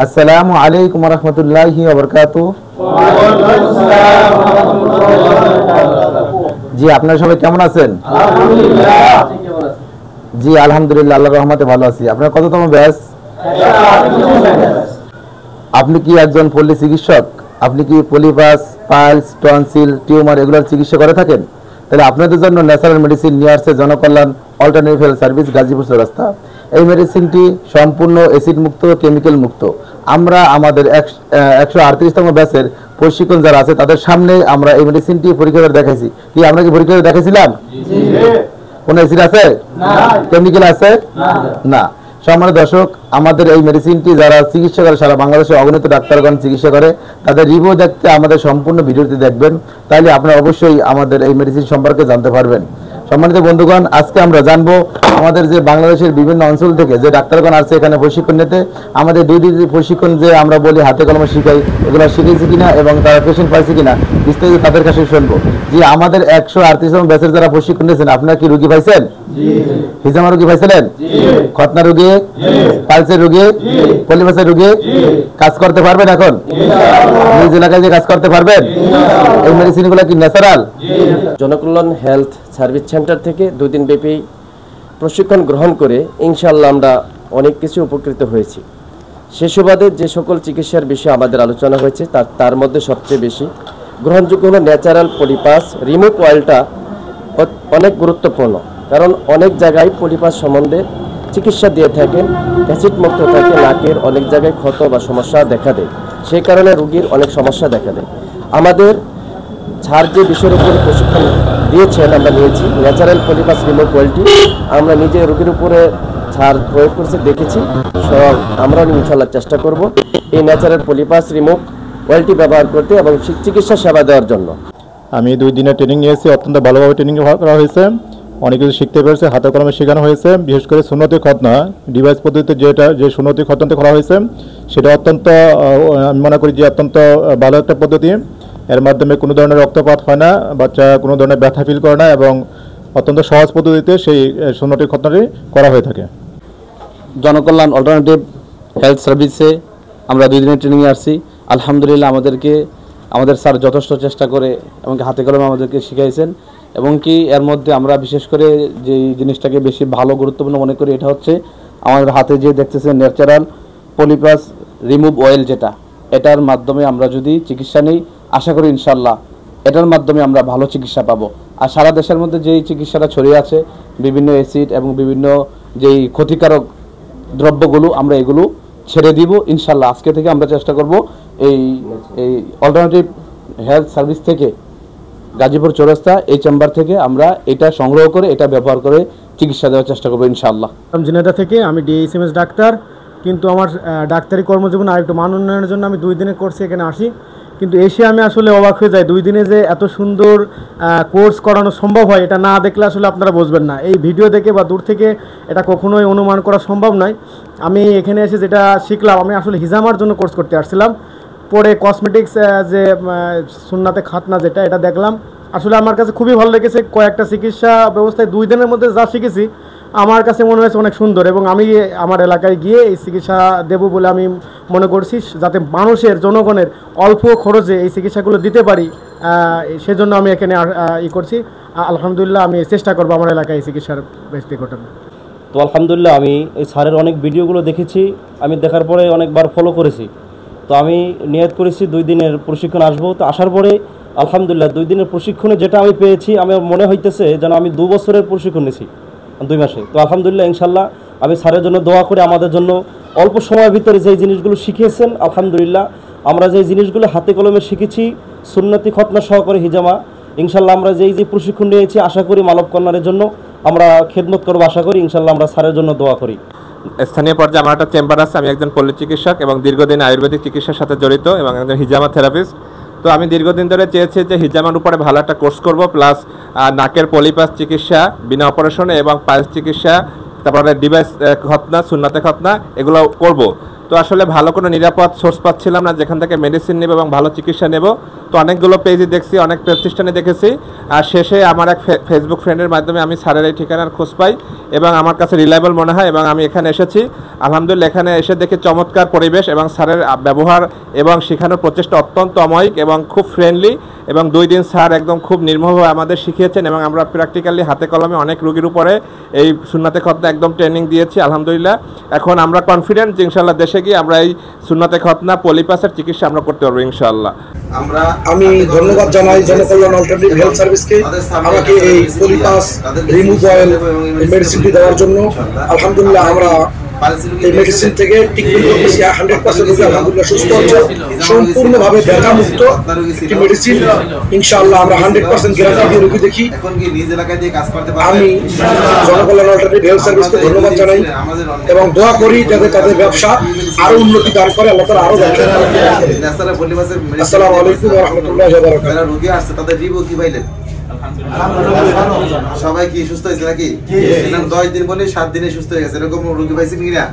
আসসালামু আলাইকুম ওয়া রাহমাতুল্লাহি ওয়া বারাকাতুহু। জি, আপনারা সবাই কেমন আছেন? জি আলহামদুলিল্লাহ, আল্লাহর রহমতে ভালো আছি। আপনার কততম ব্যাচ? আপনি কি একজন পল্লী চিকিৎসক? আপনি কি পলিপাস, পাইলস, টনসিল, টিউমার এগুলোর চিকিৎসা করে থাকেন? তাহলে আপনাদের জন্য ন্যাচারাল মেডিসিন নিয়ে আসছে Janakalyan alternative health service, Gazipur চৌরাস্তা। এই মেডিসিনটি সম্পূর্ণ অ্যাসিড মুক্ত, কেমিক্যাল মুক্ত। আমরা আমাদের 138তম ব্যাচের প্রশিক্ষণ যারা আছে তাদের সামনে আমরা এই মেডিসিনটি পরীক্ষা করে দেখাইছি। কি আমরা কি পরীক্ষা করে দেখাইছিলাম? কোন অ্যাসিড আছে? কেমিক্যাল আছে? না। সম্মানিত দর্শক, আমাদের এই মেডিসিনটি যারা চিকিৎসা করে, সারা বাংলাদেশে অগণিত ডাক্তারগণ চিকিৎসা করে, তাদের রিভিউ দেখতে আমাদের সম্পূর্ণ ভিডিওটি দেখবেন, তাহলে আপনারা অবশ্যই আমাদের এই মেডিসিন সম্পর্কে জানতে পারবেন। সম্মানিত বন্ধুগণ, আজকে আমরা জানবো আমাদের যে বাংলাদেশের বিভিন্ন অঞ্চল থেকে যে ডাক্তারগণ আসছে এখানে প্রশিক্ষণ নিতে, আমাদের 2 দিনের প্রশিক্ষণ যে আমরা বলি হাতে কলমে শিখাই, এগুলো শিখেছি কিনা এবং তারা পেশেন্ট পাইছে কিনা বিস্তারিত তাদের কাছে শুনবো। যে আমাদের 138তম ব্যাচের যারা প্রশিক্ষণ নিয়েছেন, আপনারা কি রোগী পাইছেন? হিজামা রোগী পাইছিলেন? খতনা রোগী, পালসের রোগী, পলিপাসের রোগী কাজ করতে পারবেন? এখন নিজ এলাকায় যে কাজ করতে পারবেন? এই মেডিসিনগুলো কি natural? Janakalyan health service centre থেকে 2 দিন ব্যাপী প্রশিক্ষণ গ্রহণ করে ইনশাআল্লাহ আমরা অনেক কিছু উপকৃত হয়েছি। সে সুবাদে যে সকল চিকিৎসার বিষয়ে আমাদের আলোচনা হয়েছে তার মধ্যে সবচেয়ে বেশি গ্রহণযোগ্য হলো ন্যাচারাল পলিপাস রিমুভ অয়েলটা অনেক গুরুত্বপূর্ণ। কারণ অনেক জায়গায় পলিপাস সম্বন্ধে চিকিৎসা দিয়ে থাকেন, অ্যাসিড মুক্ত থাকে, নাকের অনেক জায়গায় ক্ষত বা সমস্যা দেখা দেয়, সেই কারণে রোগীর অনেক সমস্যা দেখা দেয়। আমাদের ছাড় যে বিষয়ের উপরে প্রশিক্ষণ দিয়েছেন আমরা নিয়েছি ন্যাচারাল পলিপাস রিমুভ অয়েলটি, আমরা নিজে রোগীর উপরে ছাড় প্রয়োগ করতে দেখেছি। আমরা ইনশাআল্লাহ চেষ্টা করব এই ন্যাচারাল পলিপাস রিমুভ অয়েলটি ব্যবহার করতে এবং চিকিৎসা সেবা দেওয়ার জন্য। আমি 2 দিনের ট্রেনিং নিয়েছি, অত্যন্ত ভালোভাবে ট্রেনিং করা হয়েছে, অনেক কিছু শিখতে পেরেছে, হাতে কলমে শেখানো হয়েছে। বিশেষ করে সুন্নতি খতনা ডিভাইস পদ্ধতিতে যে সুন্নতি খতনাতে করা হয়েছে সেটা অত্যন্ত, আমি মনে করি যে অত্যন্ত ভালো একটা পদ্ধতি। এর মাধ্যমে কোনো ধরনের রক্তপাত হয় না, বাচ্চা কোনো ধরনের ব্যথা ফিল করে না এবং অত্যন্ত সহজ পদ্ধতিতে সেই সুন্নতি খতনাটি করা হয়ে থাকে। জনকল্যাণ অল্টারনেটিভ হেলথ সার্ভিসে আমরা 2 দিনের ট্রেনিংয়ে আসছি। আলহামদুলিল্লাহ আমাদের স্যার যথেষ্ট চেষ্টা করে এবং হাতে কলমে আমাদেরকে শিখাইছেন। এবং কি এর মধ্যে আমরা বিশেষ করে যে জিনিসটাকে বেশি ভালো গুরুত্বপূর্ণ মনে করি এটা হচ্ছে আমাদের হাতে যে দেখতেছেন ন্যাচারাল পলিপাস রিমুভ অয়েল, যেটা এটার মাধ্যমে আমরা যদি চিকিৎসা নিই আশা করি ইনশাল্লাহ এটার মাধ্যমে আমরা ভালো চিকিৎসা পাবো। আর সারা দেশের মধ্যে যেই চিকিৎসাটা ছড়িয়ে আছে বিভিন্ন অ্যাসিড এবং বিভিন্ন যেই ক্ষতিকারক দ্রব্যগুলো আমরা এগুলো ছেড়ে দিব ইনশাল্লাহ। আজকে থেকে আমরা চেষ্টা করব এই অল্টারনেটিভ হেলথ সার্ভিস থেকে গাজীপুর চৌরাস্তা এই চেম্বার থেকে আমরা এটা সংগ্রহ করে এটা ব্যবহার করে চিকিৎসা দেওয়ার চেষ্টা করবো ইনশাআল্লাহ। জিনেদা থেকে আমি ডিএসএমএস ডাক্তার, কিন্তু আমার ডাক্তারি কর্মজীবন আর একটু মান উন্নয়নের জন্য আমি 2 দিনের কোর্সে এখানে আসি। কিন্তু এসে আমি আসলে অবাক হয়ে যাই, 2 দিনে যে এত সুন্দর কোর্স করানো সম্ভব হয় এটা না দেখলে আসলে আপনারা বুঝবেন না। এই ভিডিও দেখে বা দূর থেকে এটা কখনোই অনুমান করা সম্ভব নয়। আমি এখানে এসে যেটা শিখলাম, আমি আসলে হিজামার জন্য কোর্স করতে আসছিলাম, পরে কসমেটিক্স যে সুন্নাতে খাতনা যেটা এটা দেখলাম, আসলে আমার কাছে খুবই ভালো লেগেছে। কয়েকটা চিকিৎসা ব্যবস্থায় 2 দিনের মধ্যে যা শিখেছি আমার কাছে মনে হয়েছে অনেক সুন্দর এবং আমি আমার এলাকায় গিয়ে এই চিকিৎসা দেব বলে আমি মনে করছি, যাতে মানুষের জনগণের অল্প খরচে এই চিকিৎসাগুলো দিতে পারি, সেজন্য আমি এখানে করছি। আলহামদুলিল্লাহ আমি চেষ্টা করবো আমার এলাকায় এই চিকিৎসার ব্যবস্থা ঘটানো। তো আলহামদুলিল্লাহ আমি এই স্যারের অনেক ভিডিওগুলো দেখেছি, আমি দেখার পরে অনেকবার ফলো করেছি। তো আমি নিয়ত করেছি 2 দিনের প্রশিক্ষণ আসবো। তো আসার পরে আলহামদুলিল্লাহ 2 দিনের প্রশিক্ষণে যেটা আমি পেয়েছি আমার মনে হইতেছে যেন আমি 2 বছরের প্রশিক্ষণ নিয়েছি 2 মাসে। তো আলহামদুলিল্লাহ ইনশাল্লাহ আমি স্যারের জন্য দোয়া করে আমাদের জন্য অল্প সময়ের ভিতরে যেই জিনিসগুলো শিখিয়েছেন আলহামদুলিল্লাহ আমরা যেই জিনিসগুলো হাতে কলমে শিখেছি সুন্নতি খতনা সহকারে হিজামা, ইনশাল্লাহ আমরা যেই প্রশিক্ষণ নিয়েছি আশা করি মানব কল্যাণের জন্য আমরা খেদমত করবো। আশা করি ইনশাল্লাহ আমরা স্যারের জন্য দোয়া করি। স্থানীয় পর্যায়ে আমার একটা চেম্বার আছে, আমি একজন পল্লী চিকিৎসক এবং দীর্ঘদিন আয়ুর্বেদিক চিকিৎসার সাথে জড়িত এবং একজন হিজামা থেরাপিস্ট। তো আমি দীর্ঘদিন ধরে চেয়েছি যে হিজামার উপরে ভালো একটা কোর্স করব, প্লাস নাকের পলিপাস চিকিৎসা বিনা অপারেশনে এবং পাইলস চিকিৎসা, তারপরে ডিভাইস খতনা সুন্নাতে খতনা এগুলো করব। তো তো আসলে ভালো কোনো নিরাপদ সোর্স পাচ্ছিলাম না যেখান থেকে মেডিসিন নেব এবং ভালো চিকিৎসা নেব। তো অনেকগুলো পেজই দেখছি, অনেক প্রতিষ্ঠানে দেখেছি, আর শেষে আমার এক ফেসবুক ফ্রেন্ডের মাধ্যমে আমি স্যারের এই ঠিকানার খোঁজ পাই এবং আমার কাছে রিলায়েবল মনে হয় এবং আমি এখানে এসেছি। আলহামদুলিল্লাহ এখানে এসে দেখি চমৎকার পরিবেশ এবং স্যারের ব্যবহার এবং শেখানোর প্রচেষ্টা অত্যন্ত অমায়িক এবং খুব ফ্রেন্ডলি, এবং 2 দিন স্যার একদম খুব নির্মমভাবে আমাদের শিখিয়েছেন এবং আমরা প্র্যাকটিক্যালি হাতে কলমে অনেক রোগীর উপরে এই সুন্নাতে খতনা একদম ট্রেনিং দিয়েছি। আলহামদুলিল্লাহ এখন আমরা কনফিডেন্ট যে ইনশাআল্লাহ দেশে গিয়ে আমরা এই সুন্নাতে খতনা পলিপাসের চিকিৎসা আমরা করতে পারবো ইনশাআল্লাহ। আমি ধন্যবাদ জানাই জনকল্যাণ অল্টারনেটিভ হেলথ সার্ভিসকে আমাকে এই পলিপাস রিমুভ অয়েল মেডিসিনটি দেওয়ার জন্য। আলহামদুলিল্লাহ আমরা এই মেডিসিন থেকে ট্রিটমেন্ট করতেছি, 100% রোগী আলহামদুলিল্লাহ সুস্থ হচ্ছে, সম্পূর্ণভাবে ব্যথামুক্ত একটি মেডিসিন। ইনশাআল্লাহ আমরা 100% গ্যারান্টি দিয়ে রোগী দেখি। আমি জনকল্যাণ অল্টারনেটিভ হেলথ সার্ভিসকে ধন্যবাদ জানাই এবং দোয়া করি যাতে তাদের ব্যবসা আরো উন্নতি দান করে, আল্লাহ তাআলা আরো ব্যবসা দান করে। আসসালামু আলাইকুম ওয়া রাহমাতুল্লাহি ওয়া বারাকাতুহু। যারা রোগী আসছে তাদের রিভিউ কি পাইলেন? সবাই কি সুস্থ হয়েছে নাকি? 10 দিন বলে 7 দিনে সুস্থ হয়ে গেছে, এরকম রোগী পাইছেন কিনা?